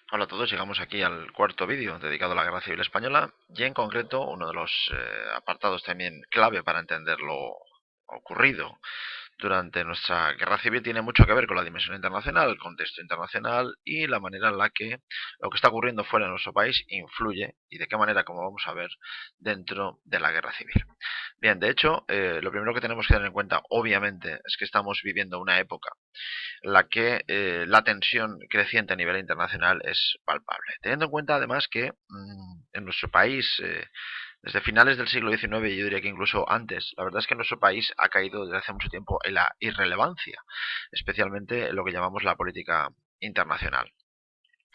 Hola a todos, llegamos aquí al cuarto vídeo dedicado a la Guerra Civil Española y en concreto uno de los apartados también clave para entender lo ocurrido durante nuestra guerra civil tiene mucho que ver con la dimensión internacional, el contexto internacional y la manera en la que lo que está ocurriendo fuera de nuestro país influye y de qué manera, como vamos a ver, dentro de la guerra civil. Bien, de hecho, lo primero que tenemos que tener en cuenta, obviamente, es que estamos viviendo una época en la que la tensión creciente a nivel internacional es palpable. Teniendo en cuenta además que en nuestro país, desde finales del siglo XIX, yo diría que incluso antes, la verdad es que nuestro país ha caído desde hace mucho tiempo en la irrelevancia, especialmente en lo que llamamos la política internacional.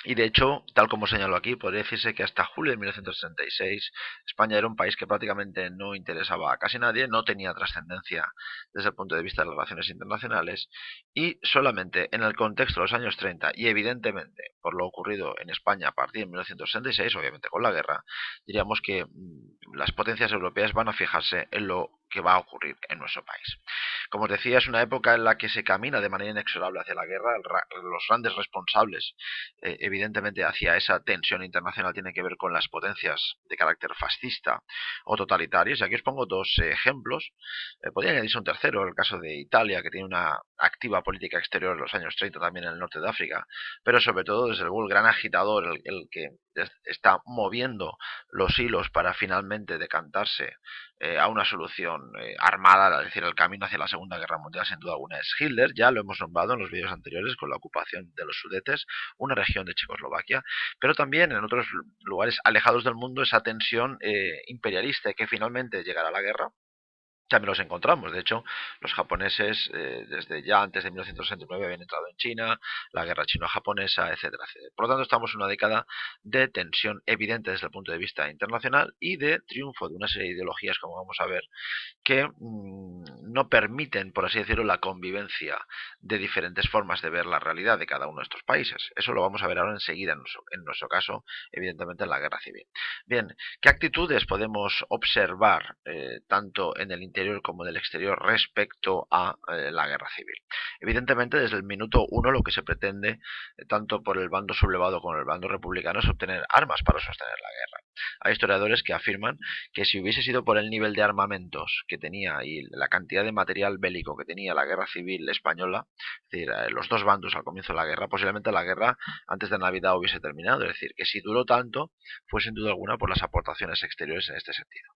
Y de hecho, tal como señalo aquí, podría decirse que hasta julio de 1936 España era un país que prácticamente no interesaba a casi nadie, no tenía trascendencia desde el punto de vista de las relaciones internacionales y solamente en el contexto de los años 30 y evidentemente por lo ocurrido en España a partir de 1966, obviamente con la guerra, diríamos que las potencias europeas van a fijarse en lo que va a ocurrir en nuestro país. Como os decía, es una época en la que se camina de manera inexorable hacia la guerra. Los grandes responsables, evidentemente, hacia esa tensión internacional tienen que ver con las potencias de carácter fascista o totalitarias. Y aquí os pongo dos ejemplos. Podría añadirse un tercero, el caso de Italia, que tiene una activa política exterior en los años 30 también en el norte de África, pero sobre todo, desde luego, el gran agitador, el que está moviendo los hilos para finalmente decantarse a una solución armada, es decir, el camino hacia la Segunda Guerra Mundial, sin duda alguna, es Hitler. Ya lo hemos nombrado en los vídeos anteriores con la ocupación de los Sudetes, una región de Checoslovaquia, pero también en otros lugares alejados del mundo esa tensión imperialista que finalmente llegará a la guerra también los encontramos. De hecho, los japoneses, desde ya antes de 1969, habían entrado en China, la guerra chino-japonesa, etcétera, etcétera. Por lo tanto, estamos en una década de tensión evidente desde el punto de vista internacional y de triunfo de una serie de ideologías, como vamos a ver, que no permiten, por así decirlo, la convivencia de diferentes formas de ver la realidad de cada uno de estos países. Eso lo vamos a ver ahora enseguida en nuestro caso, evidentemente en la guerra civil. Bien, ¿qué actitudes podemos observar tanto en el interior como en el exterior respecto a la guerra civil? Evidentemente, desde el minuto uno lo que se pretende, tanto por el bando sublevado como el bando republicano, es obtener armas para sostener la guerra. Hay historiadores que afirman que si hubiese sido por el nivel de armamentos que tenía y la cantidad de material bélico que tenía la guerra civil española, es decir, los dos bandos al comienzo de la guerra, posiblemente la guerra antes de Navidad hubiese terminado. Es decir, que si duró tanto, fue sin duda alguna por las aportaciones exteriores en este sentido.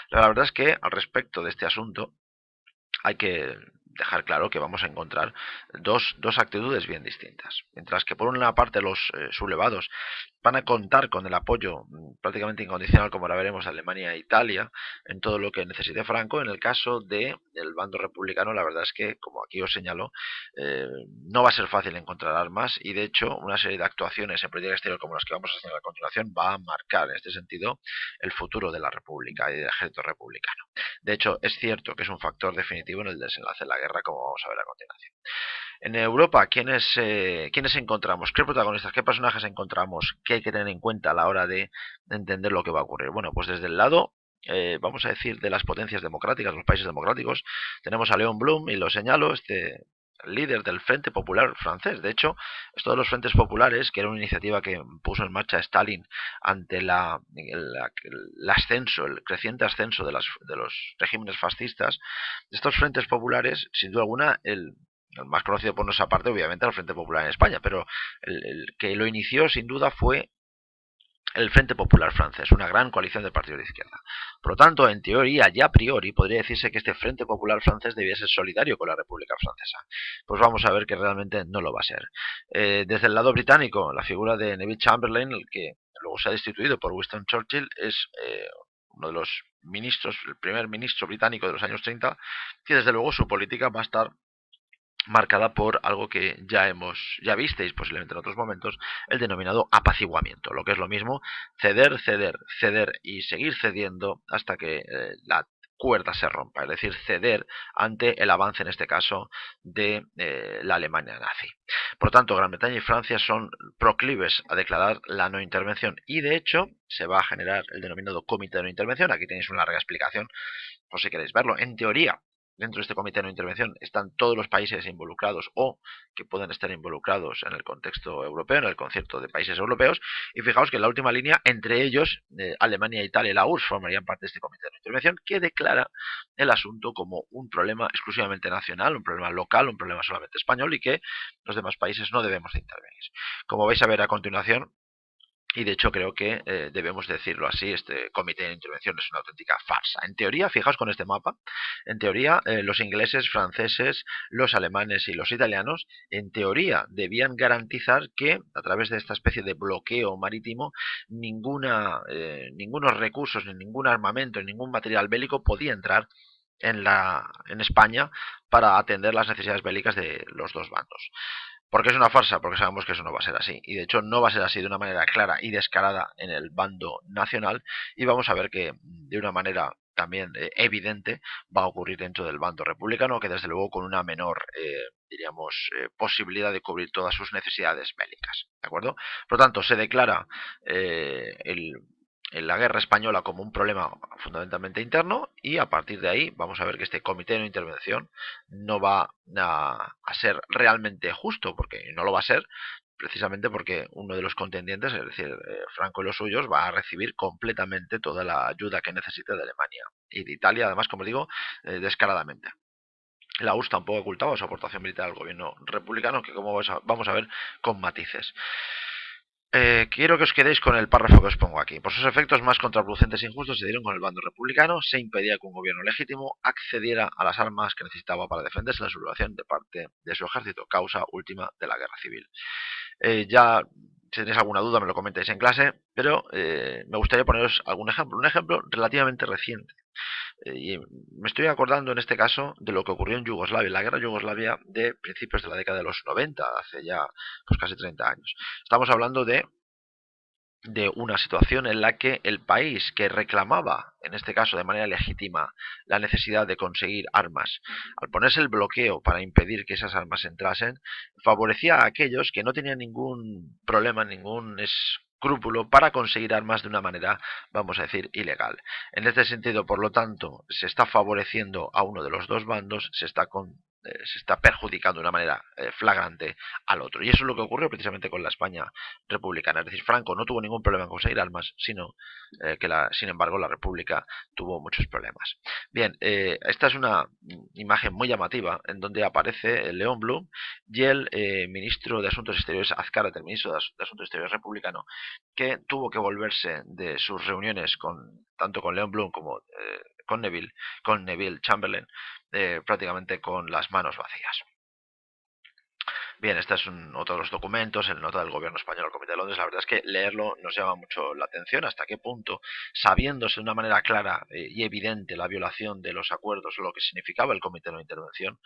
La verdad es que al respecto de este asunto hay que dejar claro que vamos a encontrar dos actitudes bien distintas. Mientras que por una parte los sublevados van a contar con el apoyo prácticamente incondicional, como ahora veremos, de Alemania e Italia en todo lo que necesite Franco. En el caso del bando republicano, la verdad es que, como aquí os señalo, no va a ser fácil encontrar armas y, de hecho, una serie de actuaciones en política exterior como las que vamos a hacer a continuación va a marcar, en este sentido, el futuro de la República y del ejército republicano. De hecho, es cierto que es un factor definitivo en el desenlace de la guerra, como vamos a ver a continuación. En Europa, ¿quiénes encontramos? ¿Qué protagonistas, qué personajes encontramos que hay que tener en cuenta a la hora de entender lo que va a ocurrir? Bueno, pues desde el lado, vamos a decir, de las potencias democráticas, los países democráticos, tenemos a Leon Blum, y lo señalo, este líder del Frente Popular francés. De hecho, esto de los Frentes Populares, que era una iniciativa que puso en marcha Stalin ante el ascenso, el creciente ascenso de los regímenes fascistas, estos Frentes Populares, sin duda alguna, el más conocido por nuestra parte, obviamente, el Frente Popular en España, pero el que lo inició sin duda fue el Frente Popular francés, una gran coalición de partidos de izquierda. Por lo tanto, en teoría y a priori, podría decirse que este Frente Popular francés debía ser solidario con la República Francesa. Pues vamos a ver que realmente no lo va a ser. Desde el lado británico, la figura de Neville Chamberlain, el que luego se ha destituido por Winston Churchill, es uno de los ministros, el primer ministro británico de los años 30, que desde luego su política va a estar marcada por algo que ya visteis posiblemente en otros momentos, el denominado apaciguamiento, lo que es lo mismo ceder, ceder, ceder y seguir cediendo hasta que la cuerda se rompa, es decir, ceder ante el avance, en este caso, de la Alemania nazi. Por lo tanto, Gran Bretaña y Francia son proclives a declarar la no intervención y, de hecho, se va a generar el denominado comité de no intervención. Aquí tenéis una larga explicación por si queréis verlo. En teoría, dentro de este comité de no intervención están todos los países involucrados o que puedan estar involucrados en el contexto europeo, en el concierto de países europeos, y fijaos que en la última línea, entre ellos, Alemania, Italia y la URSS formarían parte de este comité de no intervención, que declara el asunto como un problema exclusivamente nacional, un problema local, un problema solamente español, y que los demás países no debemos de intervenir. Como vais a ver a continuación, y de hecho creo que debemos decirlo así, este comité de intervención es una auténtica farsa. En teoría, fijaos con este mapa, en teoría los ingleses, franceses, los alemanes y los italianos, en teoría debían garantizar que a través de esta especie de bloqueo marítimo ningunos recursos, ni ningún armamento, ni ningún material bélico podía entrar en España para atender las necesidades bélicas de los dos bandos. ¿Por qué es una farsa? Porque sabemos que eso no va a ser así. Y de hecho no va a ser así de una manera clara y descarada en el bando nacional. Y vamos a ver que de una manera también evidente va a ocurrir dentro del bando republicano, que desde luego con una menor, posibilidad de cubrir todas sus necesidades bélicas. ¿De acuerdo? Por lo tanto, se declara en la guerra española como un problema fundamentalmente interno y a partir de ahí vamos a ver que este comité de no intervención no va a ser realmente justo, porque no lo va a ser precisamente porque uno de los contendientes, es decir, Franco y los suyos, va a recibir completamente toda la ayuda que necesite de Alemania y de Italia, además, como digo, descaradamente. La URSS tampoco ocultaba su aportación militar al gobierno republicano, que como vamos a ver con matices. Quiero que os quedéis con el párrafo que os pongo aquí. Por sus efectos más contraproducentes e injustos se dieron con el bando republicano, se impedía que un gobierno legítimo accediera a las armas que necesitaba para defenderse de la sublevación de parte de su ejército, causa última de la guerra civil. Ya, si tenéis alguna duda, me lo comentáis en clase, pero me gustaría poneros algún ejemplo, un ejemplo relativamente reciente. Y me estoy acordando en este caso de lo que ocurrió en Yugoslavia, en la guerra de Yugoslavia de principios de la década de los 90, hace ya pues casi 30 años. Estamos hablando de una situación en la que el país que reclamaba, en este caso de manera legítima, la necesidad de conseguir armas, al ponerse el bloqueo para impedir que esas armas entrasen, favorecía a aquellos que no tenían ningún problema, ningún escrúpulo para conseguir armas de una manera, vamos a decir, ilegal. En este sentido, por lo tanto, se está favoreciendo a uno de los dos bandos, se está perjudicando de una manera flagrante al otro. Y eso es lo que ocurrió precisamente con la España republicana. Es decir, Franco no tuvo ningún problema en conseguir armas, sino sin embargo, la República tuvo muchos problemas. Bien, esta es una imagen muy llamativa en donde aparece León Blum y el ministro de Asuntos Exteriores, Azcárate, el ministro de Asuntos Exteriores republicano, que tuvo que volverse de sus reuniones tanto con León Blum como con Neville Chamberlain, prácticamente con las manos vacías. Bien, este es otro de los documentos, el nota del gobierno español al Comité de Londres. La verdad es que leerlo nos llama mucho la atención hasta qué punto, sabiéndose de una manera clara y evidente la violación de los acuerdos o lo que significaba el Comité de no Intervención,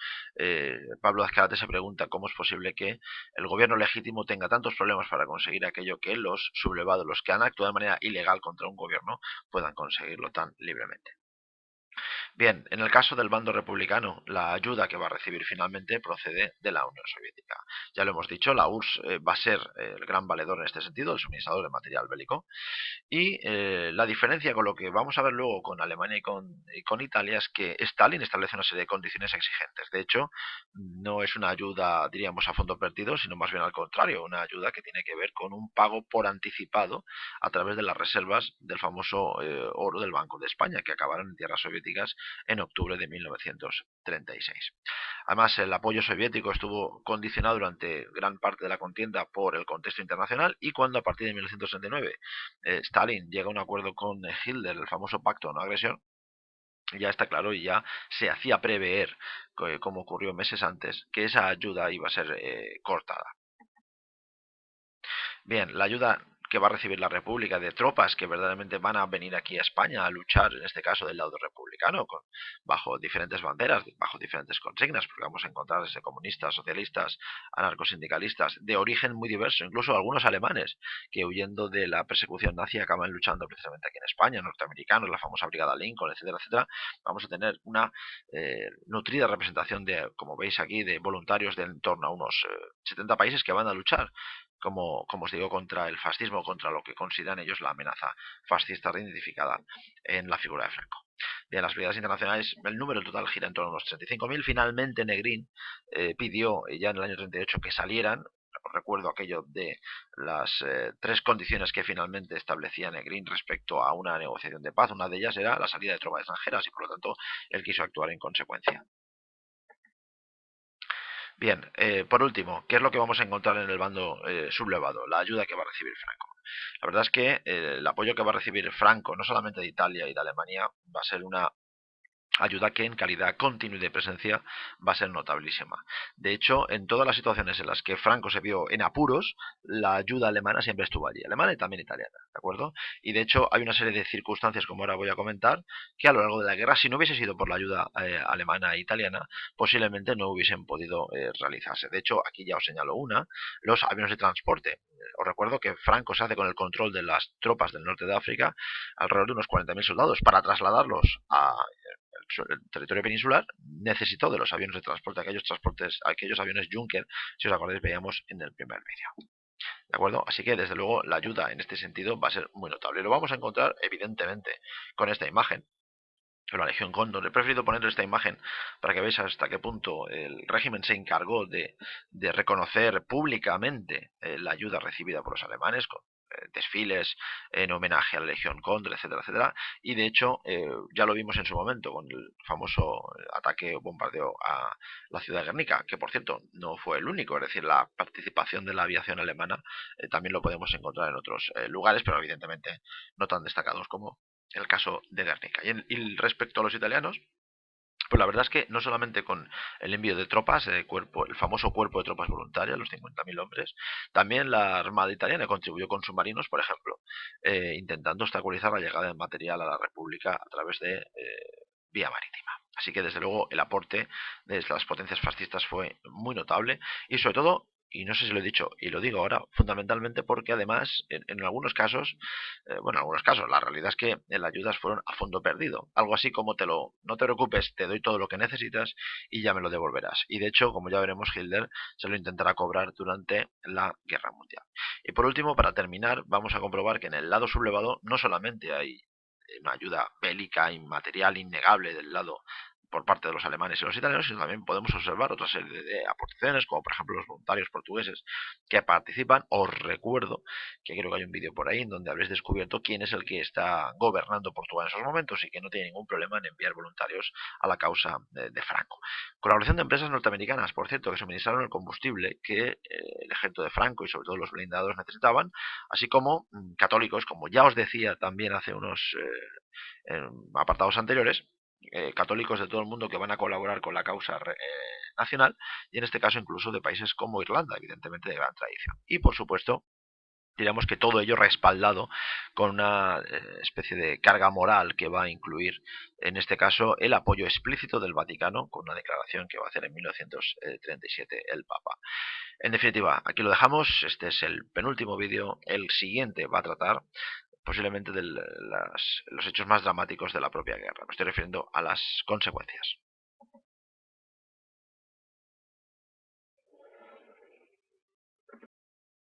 Pablo Azcárate se pregunta cómo es posible que el gobierno legítimo tenga tantos problemas para conseguir aquello que los sublevados, los que han actuado de manera ilegal contra un gobierno, puedan conseguirlo tan libremente. Bien, en el caso del bando republicano, la ayuda que va a recibir finalmente procede de la Unión Soviética. Ya lo hemos dicho, la URSS va a ser el gran valedor en este sentido, el suministrador de material bélico. Y la diferencia con lo que vamos a ver luego con Alemania y con Italia es que Stalin establece una serie de condiciones exigentes. De hecho, no es una ayuda, diríamos, a fondo perdido, sino más bien al contrario, una ayuda que tiene que ver con un pago por anticipado a través de las reservas del famoso oro del Banco de España, que acabaron en tierras soviéticas en octubre de 1936. Además, el apoyo soviético estuvo condicionado durante gran parte de la contienda por el contexto internacional y cuando a partir de 1939 Stalin llega a un acuerdo con Hitler, el famoso pacto de no agresión, ya está claro y ya se hacía prever, como ocurrió meses antes, que esa ayuda iba a ser cortada. Bien, la ayuda que va a recibir la República de tropas que verdaderamente van a venir aquí a España a luchar, en este caso del lado republicano, bajo diferentes banderas, bajo diferentes consignas, porque vamos a encontrar desde comunistas, socialistas, anarcosindicalistas, de origen muy diverso, incluso algunos alemanes, que huyendo de la persecución nazi acaban luchando precisamente aquí en España, norteamericanos, la famosa Brigada Lincoln, etcétera, etcétera. Vamos a tener una nutrida representación de, como veis aquí, de voluntarios de en torno a unos 70 países que van a luchar como os digo, contra el fascismo, contra lo que consideran ellos la amenaza fascista reidentificada en la figura de Franco. Bien, las brigadas internacionales, el número total gira en torno a unos 35.000. Finalmente Negrín pidió ya en el año 38 que salieran. Recuerdo aquello de las tres condiciones que finalmente establecía Negrín respecto a una negociación de paz. Una de ellas era la salida de tropas extranjeras y por lo tanto él quiso actuar en consecuencia. Bien, por último, ¿qué es lo que vamos a encontrar en el bando sublevado? La ayuda que va a recibir Franco. La verdad es que el apoyo que va a recibir Franco, no solamente de Italia y de Alemania, va a ser una ayuda que en calidad continua y de presencia va a ser notabilísima. De hecho, en todas las situaciones en las que Franco se vio en apuros, la ayuda alemana siempre estuvo allí, alemana y también italiana, ¿de acuerdo? Y de hecho hay una serie de circunstancias, como ahora voy a comentar, que a lo largo de la guerra, si no hubiese sido por la ayuda alemana e italiana, posiblemente no hubiesen podido realizarse. De hecho, aquí ya os señalo una, los aviones de transporte. Os recuerdo que Franco se hace con el control de las tropas del norte de África, alrededor de unos 40.000 soldados, para trasladarlos a el territorio peninsular, necesitó de los aviones de transporte, aquellos aviones Junker, si os acordáis, veíamos en el primer vídeo. ¿De acuerdo? Así que, desde luego, la ayuda en este sentido va a ser muy notable. Lo vamos a encontrar, evidentemente, con esta imagen, la Legión Cóndor. He preferido poner esta imagen para que veáis hasta qué punto el régimen se encargó de reconocer públicamente la ayuda recibida por los alemanes, con desfiles en homenaje a la Legión Cóndor, etcétera, etcétera. Y de hecho, ya lo vimos en su momento con el famoso ataque o bombardeo a la ciudad de Guernica, que por cierto no fue el único, es decir, la participación de la aviación alemana también lo podemos encontrar en otros lugares, pero evidentemente no tan destacados como el caso de Guernica. Y respecto a los italianos, pues la verdad es que no solamente con el envío de tropas, el famoso cuerpo de tropas voluntarias, los 50.000 hombres, también la Armada italiana contribuyó con submarinos, por ejemplo, intentando obstaculizar la llegada de material a la República a través de vía marítima. Así que desde luego el aporte de las potencias fascistas fue muy notable y sobre todo, y no sé si lo he dicho y lo digo ahora, fundamentalmente porque además en algunos casos, bueno, en algunos casos la realidad es que las ayudas fueron a fondo perdido. Algo así como no te preocupes, te doy todo lo que necesitas y ya me lo devolverás. Y de hecho, como ya veremos, Hitler se lo intentará cobrar durante la Guerra Mundial. Y por último, para terminar, vamos a comprobar que en el lado sublevado no solamente hay una ayuda bélica, inmaterial, innegable del lado por parte de los alemanes y los italianos, sino también podemos observar otra serie de aportaciones, como por ejemplo los voluntarios portugueses que participan. Os recuerdo que creo que hay un vídeo por ahí en donde habréis descubierto quién es el que está gobernando Portugal en esos momentos y que no tiene ningún problema en enviar voluntarios a la causa de Franco. Colaboración de empresas norteamericanas, por cierto, que suministraron el combustible que el ejército de Franco y sobre todo los blindados necesitaban, así como católicos, como ya os decía también hace unos apartados anteriores, católicos de todo el mundo que van a colaborar con la causa nacional y en este caso incluso de países como Irlanda, evidentemente de gran tradición. Y por supuesto, digamos que todo ello respaldado con una especie de carga moral que va a incluir, en este caso, el apoyo explícito del Vaticano con una declaración que va a hacer en 1937 el Papa. En definitiva, aquí lo dejamos. Este es el penúltimo vídeo. El siguiente va a tratar posiblemente de los hechos más dramáticos de la propia guerra. Me estoy refiriendo a las consecuencias.